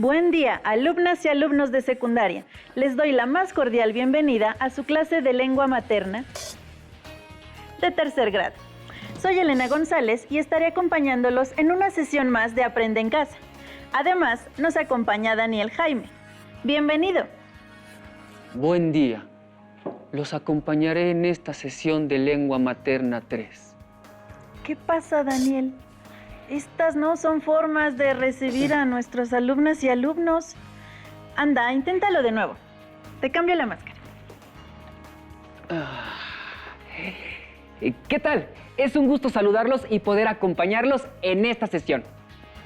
Buen día, alumnas y alumnos de secundaria. Les doy la más cordial bienvenida a su clase de lengua materna de tercer grado. Soy Elena González y estaré acompañándolos en una sesión más de Aprende en Casa. Además, nos acompaña Daniel Jaime. Bienvenido. Buen día. Los acompañaré en esta sesión de lengua materna 3. ¿Qué pasa, Daniel? Estas no son formas de recibir a nuestros alumnas y alumnos. Anda, inténtalo de nuevo. Te cambio la máscara. ¿Qué tal? Es un gusto saludarlos y poder acompañarlos en esta sesión.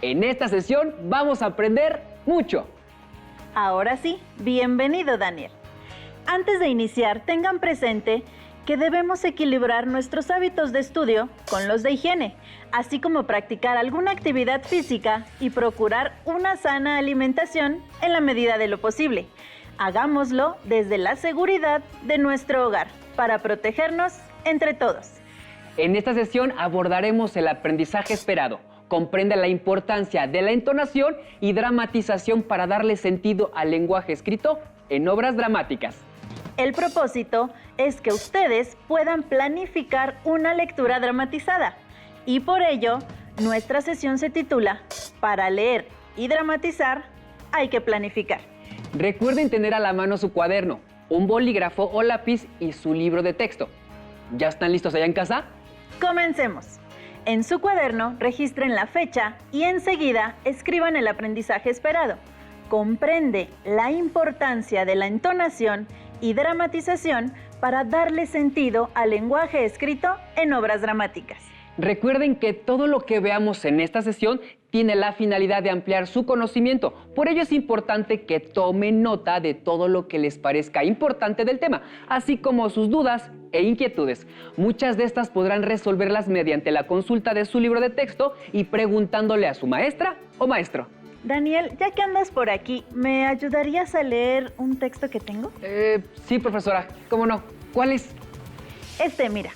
En esta sesión vamos a aprender mucho. Ahora sí, bienvenido, Daniel. Antes de iniciar, tengan presente que debemos equilibrar nuestros hábitos de estudio con los de higiene, así como practicar alguna actividad física y procurar una sana alimentación en la medida de lo posible. Hagámoslo desde la seguridad de nuestro hogar, para protegernos entre todos. En esta sesión abordaremos el aprendizaje esperado. Comprende la importancia de la entonación y dramatización para darle sentido al lenguaje escrito en obras dramáticas. El propósito es que ustedes puedan planificar una lectura dramatizada y por ello nuestra sesión se titula Para leer y dramatizar hay que planificar. Recuerden tener a la mano su cuaderno, un bolígrafo o lápiz y su libro de texto. ¿Ya están listos allá en casa? Comencemos. En su cuaderno registren la fecha y enseguida escriban el aprendizaje esperado. Comprende la importancia de la entonación y dramatización para darle sentido al lenguaje escrito en obras dramáticas. Recuerden que todo lo que veamos en esta sesión tiene la finalidad de ampliar su conocimiento. Por ello es importante que tomen nota de todo lo que les parezca importante del tema, así como sus dudas e inquietudes. Muchas de estas podrán resolverlas mediante la consulta de su libro de texto y preguntándole a su maestra o maestro. Daniel, ya que andas por aquí, ¿me ayudarías a leer un texto que tengo? Sí, profesora. ¿Cómo no? ¿Cuál es? Mira.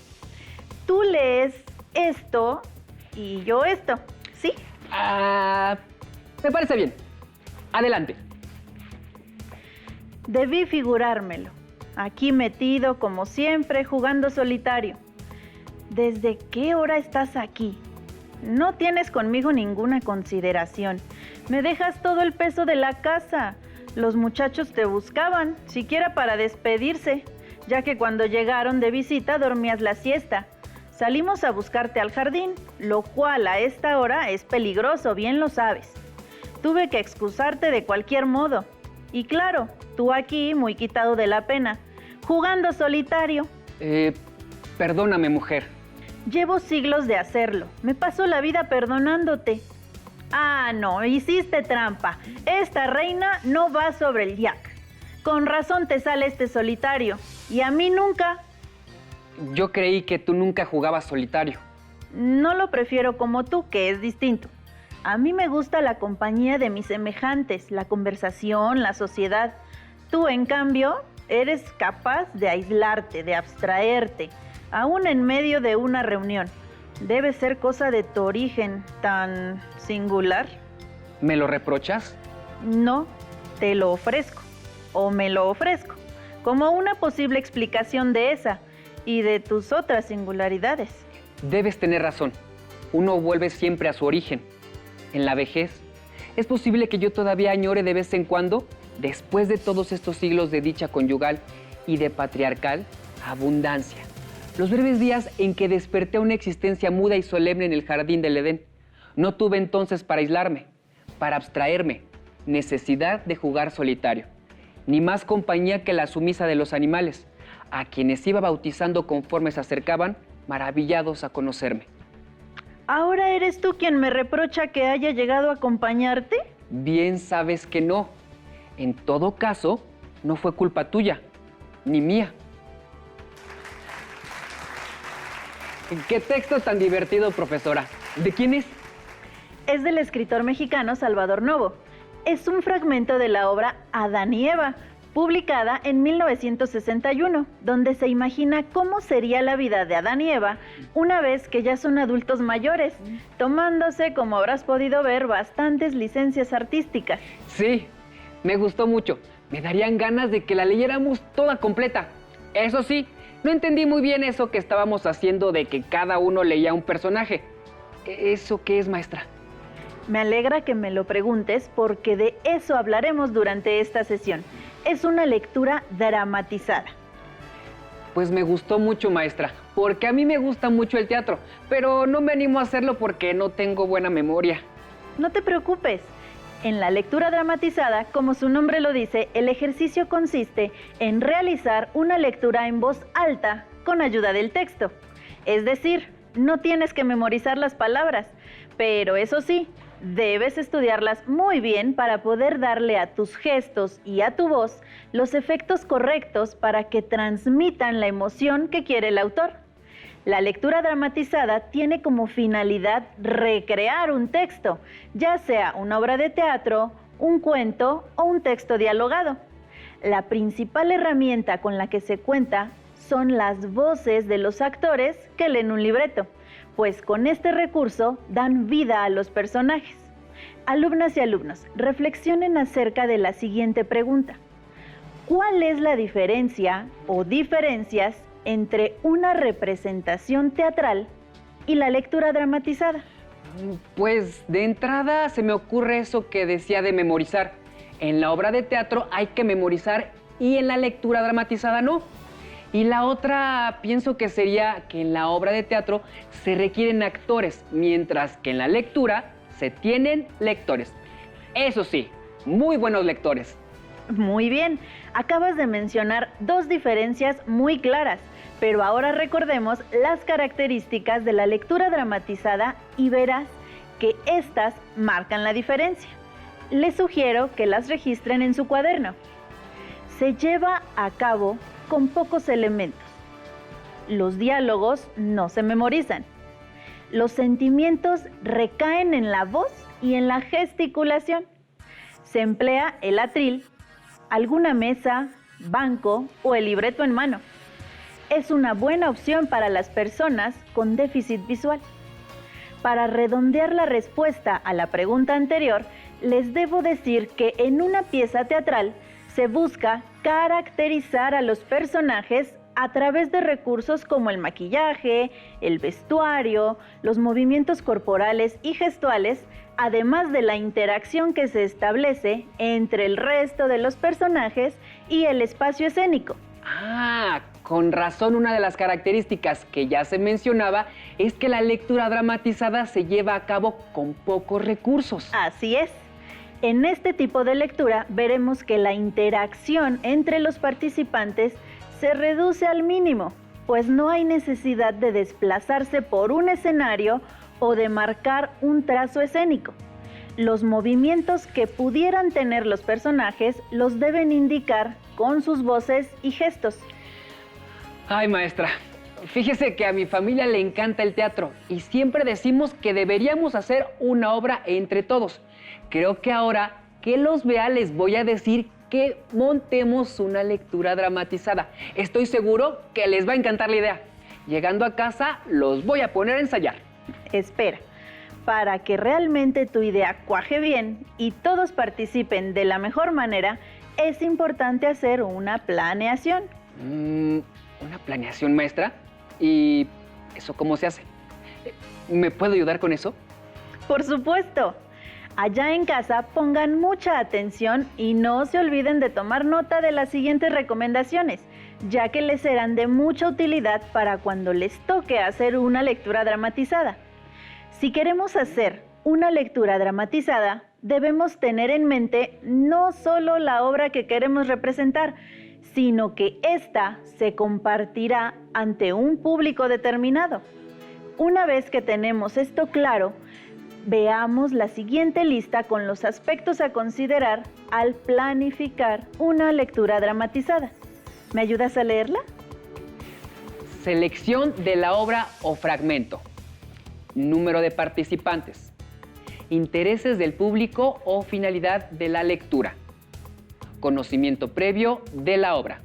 Tú lees esto y yo esto, ¿sí? Me parece bien. Adelante. Debí figurármelo. Aquí metido, como siempre, jugando solitario. ¿Desde qué hora estás aquí? No tienes conmigo ninguna consideración. Me dejas todo el peso de la casa. Los muchachos te buscaban, siquiera para despedirse, ya que cuando llegaron de visita dormías la siesta. Salimos a buscarte al jardín, lo cual a esta hora es peligroso, bien lo sabes. Tuve que excusarte de cualquier modo. Y claro, tú aquí, muy quitado de la pena, jugando solitario. Perdóname, mujer. Llevo siglos de hacerlo. Me paso la vida perdonándote. Ah, no, hiciste trampa. Esta reina no va sobre el yak. Con razón te sale este solitario. Y a mí nunca. Yo creí que tú nunca jugabas solitario. No lo prefiero como tú, que es distinto. A mí me gusta la compañía de mis semejantes, la conversación, la sociedad. Tú, en cambio, eres capaz de aislarte, de abstraerte, aún en medio de una reunión. Debe ser cosa de tu origen tan singular. ¿Me lo reprochas? No, te lo ofrezco, o me lo ofrezco, como una posible explicación de esa y de tus otras singularidades. Debes tener razón. Uno vuelve siempre a su origen. En la vejez, es posible que yo todavía añore de vez en cuando, después de todos estos siglos de dicha conyugal y de patriarcal, abundancia. Los breves días en que desperté a una existencia muda y solemne en el jardín del Edén. No tuve entonces para aislarme, para abstraerme, necesidad de jugar solitario, ni más compañía que la sumisa de los animales, a quienes iba bautizando conforme se acercaban, maravillados a conocerme. ¿Ahora eres tú quien me reprocha que haya llegado a acompañarte? Bien sabes que no. En todo caso, no fue culpa tuya, ni mía. ¿Qué texto tan divertido, profesora? ¿De quién es? Es del escritor mexicano Salvador Novo. Es un fragmento de la obra Adán y Eva, publicada en 1961, donde se imagina cómo sería la vida de Adán y Eva una vez que ya son adultos mayores, tomándose, como habrás podido ver, bastantes licencias artísticas. Sí, me gustó mucho. Me darían ganas de que la leyéramos toda completa. Eso sí, no entendí muy bien eso que estábamos haciendo de que cada uno leía un personaje. ¿Eso qué es, maestra? Me alegra que me lo preguntes porque de eso hablaremos durante esta sesión. Es una lectura dramatizada. Pues me gustó mucho, maestra, porque a mí me gusta mucho el teatro, pero no me animo a hacerlo porque no tengo buena memoria. No te preocupes. En la lectura dramatizada, como su nombre lo dice, el ejercicio consiste en realizar una lectura en voz alta con ayuda del texto. Es decir, no tienes que memorizar las palabras, pero eso sí, debes estudiarlas muy bien para poder darle a tus gestos y a tu voz los efectos correctos para que transmitan la emoción que quiere el autor. La lectura dramatizada tiene como finalidad recrear un texto, ya sea una obra de teatro, un cuento o un texto dialogado. La principal herramienta con la que se cuenta son las voces de los actores que leen un libreto, pues con este recurso dan vida a los personajes. Alumnas y alumnos, reflexionen acerca de la siguiente pregunta. ¿Cuál es la diferencia o diferencias entre una representación teatral y la lectura dramatizada? Pues de entrada se me ocurre eso que decía de memorizar. En la obra de teatro hay que memorizar y en la lectura dramatizada no. Y la otra pienso que sería que en la obra de teatro se requieren actores, mientras que en la lectura se tienen lectores. Eso sí, muy buenos lectores. Muy bien, acabas de mencionar dos diferencias muy claras, pero ahora recordemos las características de la lectura dramatizada y verás que estas marcan la diferencia. Les sugiero que las registren en su cuaderno. Se lleva a cabo con pocos elementos. Los diálogos no se memorizan. Los sentimientos recaen en la voz y en la gesticulación. Se emplea el atril, alguna mesa, banco o el libreto en mano. Es una buena opción para las personas con déficit visual. Para redondear la respuesta a la pregunta anterior, les debo decir que en una pieza teatral se busca caracterizar a los personajes a través de recursos como el maquillaje, el vestuario, los movimientos corporales y gestuales, además de la interacción que se establece entre el resto de los personajes y el espacio escénico. Ah, con razón, una de las características que ya se mencionaba es que la lectura dramatizada se lleva a cabo con pocos recursos. Así es. En este tipo de lectura veremos que la interacción entre los participantes se reduce al mínimo, pues no hay necesidad de desplazarse por un escenario o de marcar un trazo escénico. Los movimientos que pudieran tener los personajes los deben indicar con sus voces y gestos. Ay, maestra, fíjese que a mi familia le encanta el teatro y siempre decimos que deberíamos hacer una obra entre todos. Creo que ahora que los vea les voy a decir que montemos una lectura dramatizada. Estoy seguro que les va a encantar la idea. Llegando a casa los voy a poner a ensayar. Espera, para que realmente tu idea cuaje bien y todos participen de la mejor manera, es importante hacer una planeación. ¿Una planeación, maestra? ¿Y eso cómo se hace? ¿Me puede ayudar con eso? Por supuesto. Allá en casa pongan mucha atención y no se olviden de tomar nota de las siguientes recomendaciones, ya que les serán de mucha utilidad para cuando les toque hacer una lectura dramatizada. Si queremos hacer una lectura dramatizada, debemos tener en mente no solo la obra que queremos representar, sino que ésta se compartirá ante un público determinado. Una vez que tenemos esto claro, veamos la siguiente lista con los aspectos a considerar al planificar una lectura dramatizada. ¿Me ayudas a leerla? Selección de la obra o fragmento. Número de participantes. Intereses del público o finalidad de la lectura. conocimiento previo de la obra,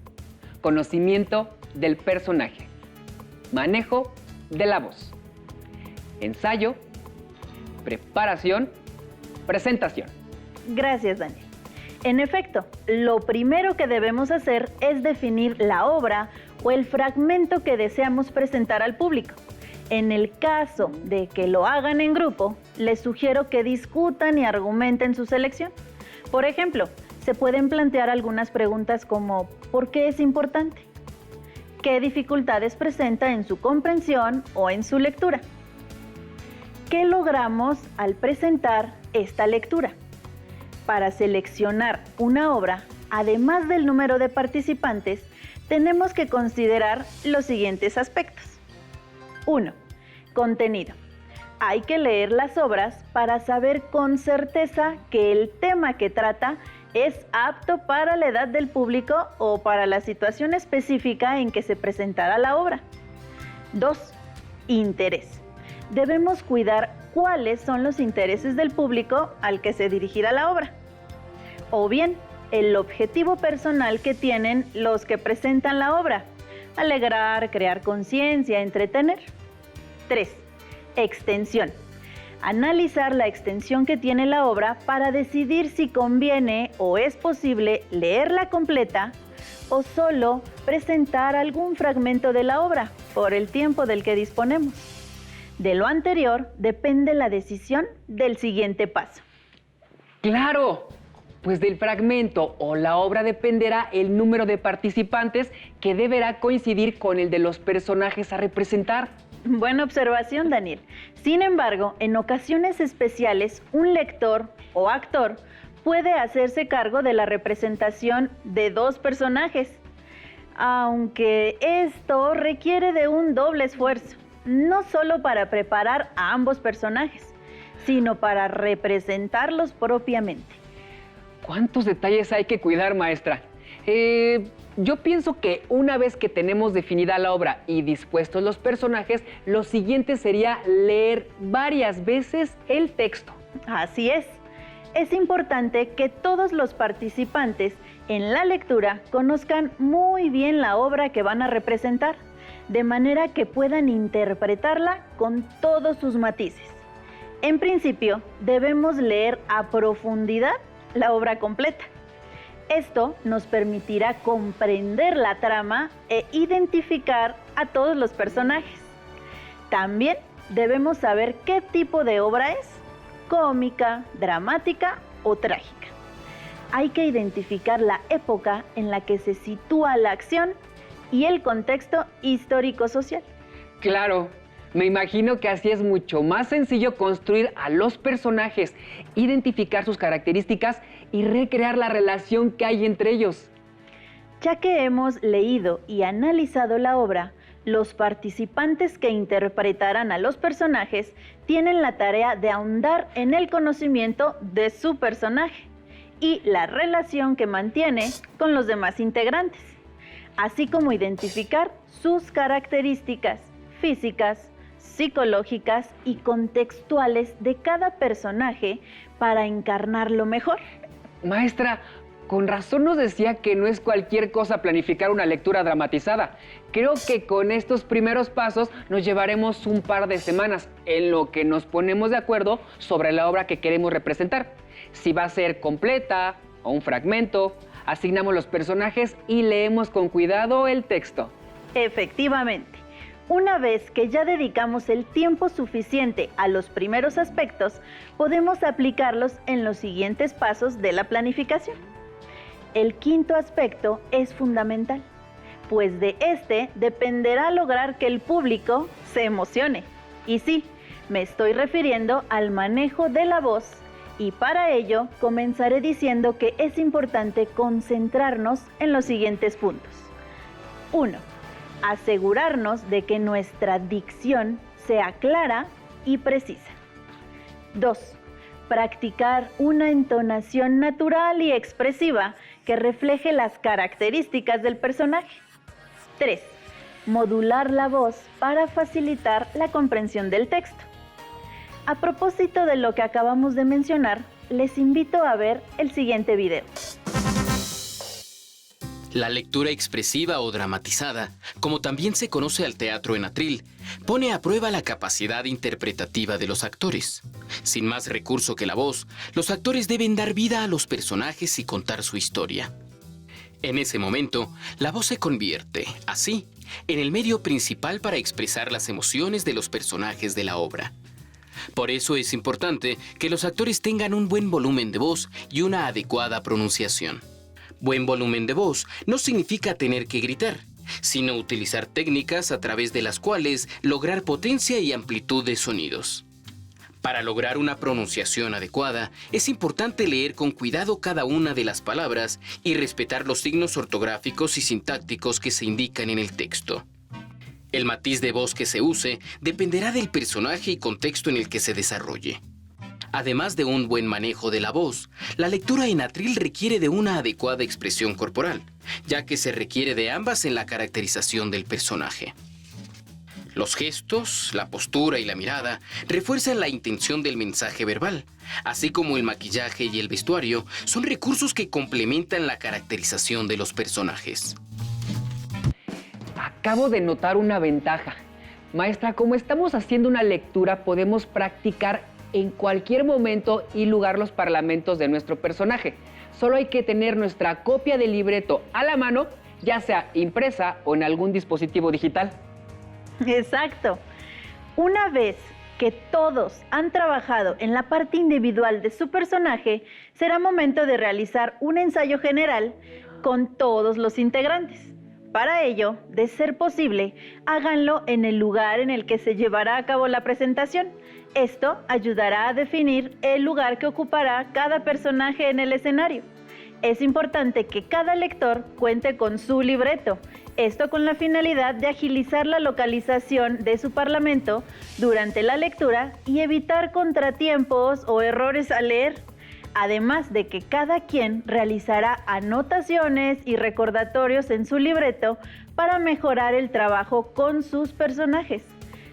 conocimiento del personaje, manejo de la voz, ensayo, preparación, presentación. Gracias, Daniel. En efecto, lo primero que debemos hacer es definir la obra o el fragmento que deseamos presentar al público. En el caso de que lo hagan en grupo, les sugiero que discutan y argumenten su selección. Por ejemplo, se pueden plantear algunas preguntas como ¿por qué es importante? ¿Qué dificultades presenta en su comprensión o en su lectura? ¿Qué logramos al presentar esta lectura? Para seleccionar una obra, además del número de participantes, tenemos que considerar los siguientes aspectos. 1. Contenido. Hay que leer las obras para saber con certeza que el tema que trata es apto para la edad del público o para la situación específica en que se presentará la obra. 2. Interés. Debemos cuidar cuáles son los intereses del público al que se dirigirá la obra. O bien, el objetivo personal que tienen los que presentan la obra: alegrar, crear conciencia, entretener. 3. Extensión. Analizar la extensión que tiene la obra para decidir si conviene o es posible leerla completa o solo presentar algún fragmento de la obra por el tiempo del que disponemos. De lo anterior depende la decisión del siguiente paso. ¡Claro! Pues del fragmento o la obra dependerá el número de participantes, que deberá coincidir con el de los personajes a representar. Buena observación, Daniel. Sin embargo, en ocasiones especiales, un lector o actor puede hacerse cargo de la representación de 2 personajes, aunque esto requiere de un doble esfuerzo, no solo para preparar a ambos personajes, sino para representarlos propiamente. ¿Cuántos detalles hay que cuidar, maestra? Yo pienso que una vez que tenemos definida la obra y dispuestos los personajes, lo siguiente sería leer varias veces el texto. Así es. Es importante que todos los participantes en la lectura conozcan muy bien la obra que van a representar, de manera que puedan interpretarla con todos sus matices. En principio, debemos leer a profundidad la obra completa. Esto nos permitirá comprender la trama e identificar a todos los personajes. También debemos saber qué tipo de obra es: cómica, dramática o trágica. Hay que identificar la época en la que se sitúa la acción y el contexto histórico-social. Claro, me imagino que así es mucho más sencillo construir a los personajes, identificar sus características y recrear la relación que hay entre ellos. Ya que hemos leído y analizado la obra, los participantes que interpretarán a los personajes tienen la tarea de ahondar en el conocimiento de su personaje y la relación que mantiene con los demás integrantes, así como identificar sus características físicas, psicológicas y contextuales de cada personaje para encarnarlo mejor. Maestra, con razón nos decía que no es cualquier cosa planificar una lectura dramatizada. Creo que con estos primeros pasos nos llevaremos un par de semanas en lo que nos ponemos de acuerdo sobre la obra que queremos representar. Si va a ser completa o un fragmento, asignamos los personajes y leemos con cuidado el texto. Efectivamente. Una vez que ya dedicamos el tiempo suficiente a los primeros aspectos, podemos aplicarlos en los siguientes pasos de la planificación. El quinto aspecto es fundamental, pues de este dependerá lograr que el público se emocione. Y sí, me estoy refiriendo al manejo de la voz, y para ello comenzaré diciendo que es importante concentrarnos en los siguientes puntos. 1. Asegurarnos de que nuestra dicción sea clara y precisa. 2. Practicar una entonación natural y expresiva que refleje las características del personaje. 3. Modular la voz para facilitar la comprensión del texto. A propósito de lo que acabamos de mencionar, les invito a ver el siguiente video. La lectura expresiva o dramatizada, como también se conoce al teatro en atril, pone a prueba la capacidad interpretativa de los actores. Sin más recurso que la voz, los actores deben dar vida a los personajes y contar su historia. En ese momento, la voz se convierte, así, en el medio principal para expresar las emociones de los personajes de la obra. Por eso es importante que los actores tengan un buen volumen de voz y una adecuada pronunciación. Buen volumen de voz no significa tener que gritar, sino utilizar técnicas a través de las cuales lograr potencia y amplitud de sonidos. Para lograr una pronunciación adecuada, es importante leer con cuidado cada una de las palabras y respetar los signos ortográficos y sintácticos que se indican en el texto. El matiz de voz que se use dependerá del personaje y contexto en el que se desarrolle. Además de un buen manejo de la voz, la lectura en atril requiere de una adecuada expresión corporal, ya que se requiere de ambas en la caracterización del personaje. Los gestos, la postura y la mirada refuerzan la intención del mensaje verbal, así como el maquillaje y el vestuario son recursos que complementan la caracterización de los personajes. Acabo de notar una ventaja. Maestra, como estamos haciendo una lectura, podemos practicar en cualquier momento y lugar los parlamentos de nuestro personaje. Solo hay que tener nuestra copia del libreto a la mano, ya sea impresa o en algún dispositivo digital. Exacto. Una vez que todos han trabajado en la parte individual de su personaje, será momento de realizar un ensayo general con todos los integrantes. Para ello, de ser posible, háganlo en el lugar en el que se llevará a cabo la presentación. Esto ayudará a definir el lugar que ocupará cada personaje en el escenario. Es importante que cada lector cuente con su libreto, esto con la finalidad de agilizar la localización de su parlamento durante la lectura y evitar contratiempos o errores al leer. Además de que cada quien realizará anotaciones y recordatorios en su libreto para mejorar el trabajo con sus personajes.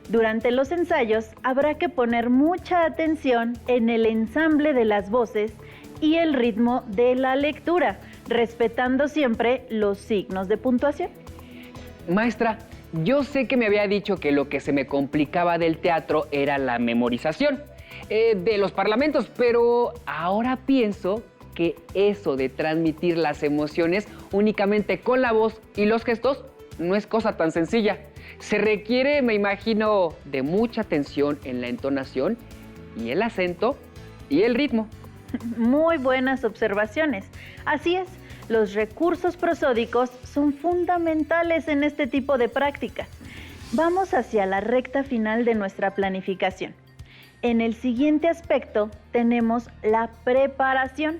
Durante los ensayos habrá que poner mucha atención en el ensamble de las voces y el ritmo de la lectura, respetando siempre los signos de puntuación. Maestra, yo sé que me había dicho que lo que se me complicaba del teatro era la memorización de los parlamentos, pero ahora pienso que eso de transmitir las emociones únicamente con la voz y los gestos no es cosa tan sencilla. Se requiere, me imagino, de mucha atención en la entonación y el acento y el ritmo. Muy buenas observaciones. Así es, los recursos prosódicos son fundamentales en este tipo de prácticas. Vamos hacia la recta final de nuestra planificación. En el siguiente aspecto tenemos la preparación,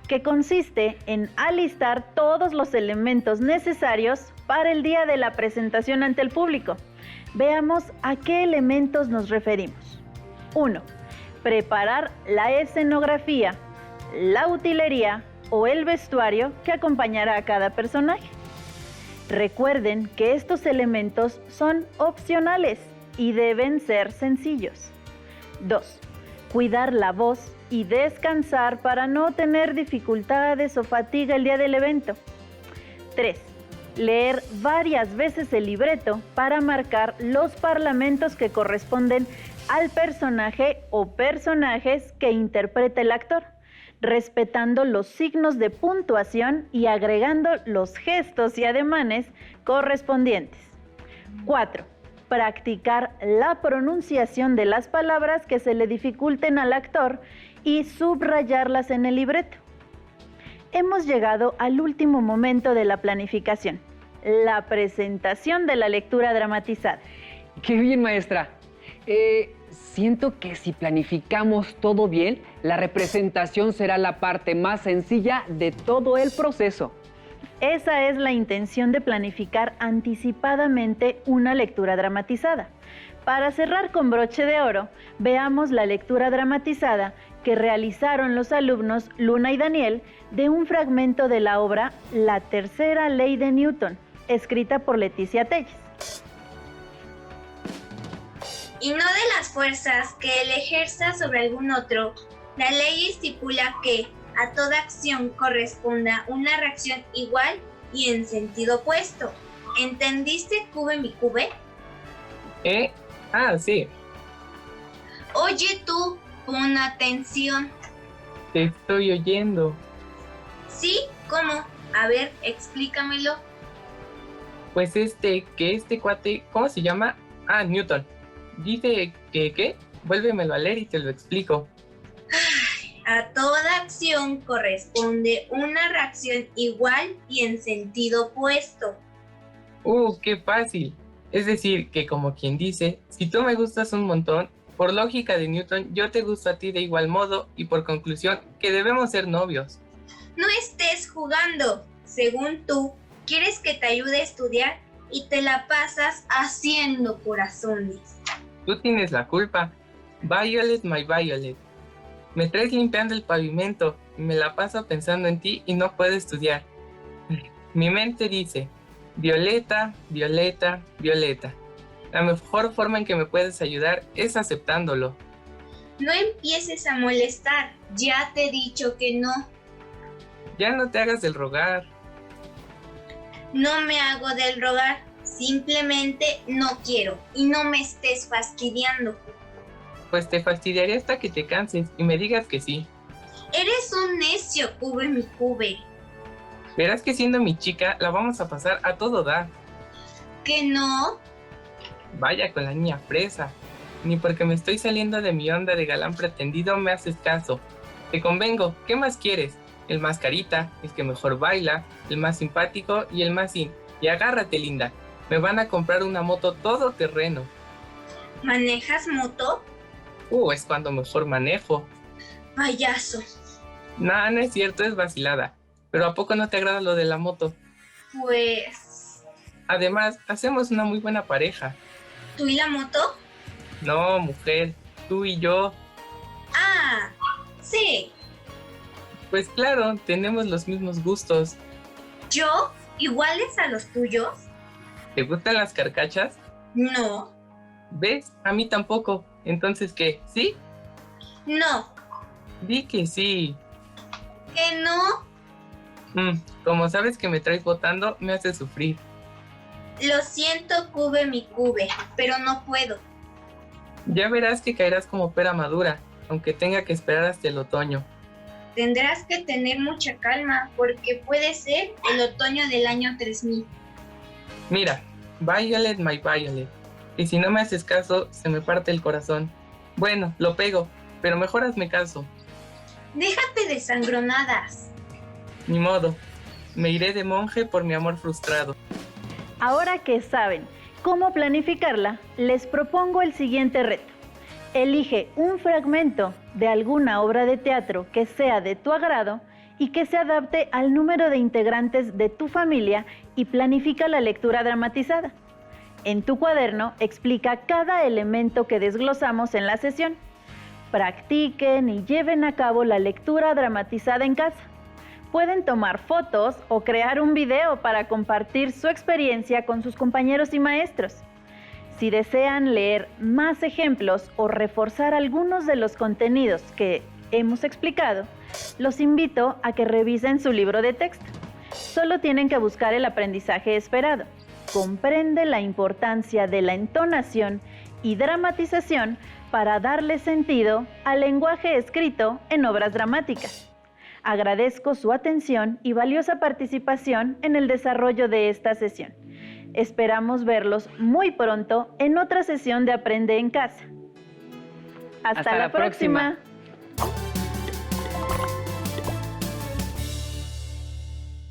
que consiste en alistar todos los elementos necesarios para el día de la presentación ante el público. Veamos a qué elementos nos referimos. 1. Preparar la escenografía, la utilería o el vestuario que acompañará a cada personaje. Recuerden que estos elementos son opcionales y deben ser sencillos. 2. Cuidar la voz y descansar para no tener dificultades o fatiga el día del evento. 3. Leer varias veces el libreto para marcar los parlamentos que corresponden al personaje o personajes que interpreta el actor, respetando los signos de puntuación y agregando los gestos y ademanes correspondientes. 4. Practicar la pronunciación de las palabras que se le dificulten al actor y subrayarlas en el libreto. Hemos llegado al último momento de la planificación, la presentación de la lectura dramatizada. ¡Qué bien, maestra! Siento que si planificamos todo bien, la representación será la parte más sencilla de todo el proceso. Esa es la intención de planificar anticipadamente una lectura dramatizada. Para cerrar con broche de oro, veamos la lectura dramatizada que realizaron los alumnos Luna y Daniel de un fragmento de la obra La tercera ley de Newton, escrita por Leticia Telles. Y no de las fuerzas que él ejerza sobre algún otro. La ley estipula que a toda acción corresponda una reacción igual y en sentido opuesto. ¿Entendiste, cube mi cube? Sí, Oye tú, pon atención. te estoy oyendo. ¿Sí? ¿Cómo? A ver, explícamelo. Pues que este cuate, ¿cómo se llama? Newton. Dice que, ¿qué? Vuélvemelo a leer y te lo explico. A toda acción corresponde una reacción igual y en sentido opuesto. ¡Qué fácil! Es decir, que como quien dice, si tú me gustas un montón, por lógica de Newton, yo te gusto a ti de igual modo y por conclusión, que debemos ser novios. No estés jugando. Según tú, quieres que te ayude a estudiar y te la pasas haciendo corazones. Tú tienes la culpa. Violet, my Violet. Me traes limpiando el pavimento y me la paso pensando en ti y no puedo estudiar. Mi mente dice, Violeta, Violeta, Violeta. La mejor forma en que me puedes ayudar es aceptándolo. No empieces a molestar. Ya te he dicho que no. Ya no te hagas del rogar. No me hago del rogar. Simplemente no quiero y no me estés fastidiando. Pues te fastidiaré hasta que te canses y me digas que sí. Eres un necio, cube mi cube. Verás que siendo mi chica la vamos a pasar a todo dar. ¿Que no? Vaya con la niña fresa. Ni porque me estoy saliendo de mi onda de galán pretendido me haces caso. Te convengo, ¿qué más quieres? El más carita, el que mejor baila, el más simpático y el más in. Y agárrate, linda. Me van a comprar una moto todoterreno. ¿Manejas moto? Es cuando mejor manejo. Payaso. Nah, no es cierto, es vacilada. Pero ¿a poco no te agrada lo de la moto? Pues... Además, hacemos una muy buena pareja. ¿Tú y la moto? No, mujer, tú y yo. Ah, sí. Pues claro, tenemos los mismos gustos. ¿Yo? ¿Iguales a los tuyos? ¿Te gustan las carcachas? No. ¿Ves? A mí tampoco. Entonces, ¿qué? ¿Sí? No. Di que sí. ¿Que no? Como sabes que me traes votando, me hace sufrir. Lo siento, cube mi cube, pero no puedo. Ya verás que caerás como pera madura, aunque tenga que esperar hasta el otoño. Tendrás que tener mucha calma, porque puede ser el otoño del año 3000. Mira, Violet, my Violet. Y si no me haces caso, se me parte el corazón. Bueno, lo pego, pero mejor hazme caso. Déjate de sangronadas. Ni modo, me iré de monje por mi amor frustrado. Ahora que saben cómo planificarla, les propongo el siguiente reto. Elige un fragmento de alguna obra de teatro que sea de tu agrado y que se adapte al número de integrantes de tu familia y planifica la lectura dramatizada. En tu cuaderno explica cada elemento que desglosamos en la sesión. Practiquen y lleven a cabo la lectura dramatizada en casa. Pueden tomar fotos o crear un video para compartir su experiencia con sus compañeros y maestros. Si desean leer más ejemplos o reforzar algunos de los contenidos que hemos explicado, los invito a que revisen su libro de texto. Solo tienen que buscar el aprendizaje esperado. Comprende la importancia de la entonación y dramatización para darle sentido al lenguaje escrito en obras dramáticas. Agradezco su atención y valiosa participación en el desarrollo de esta sesión. Esperamos verlos muy pronto en otra sesión de Aprende en Casa. Hasta la próxima.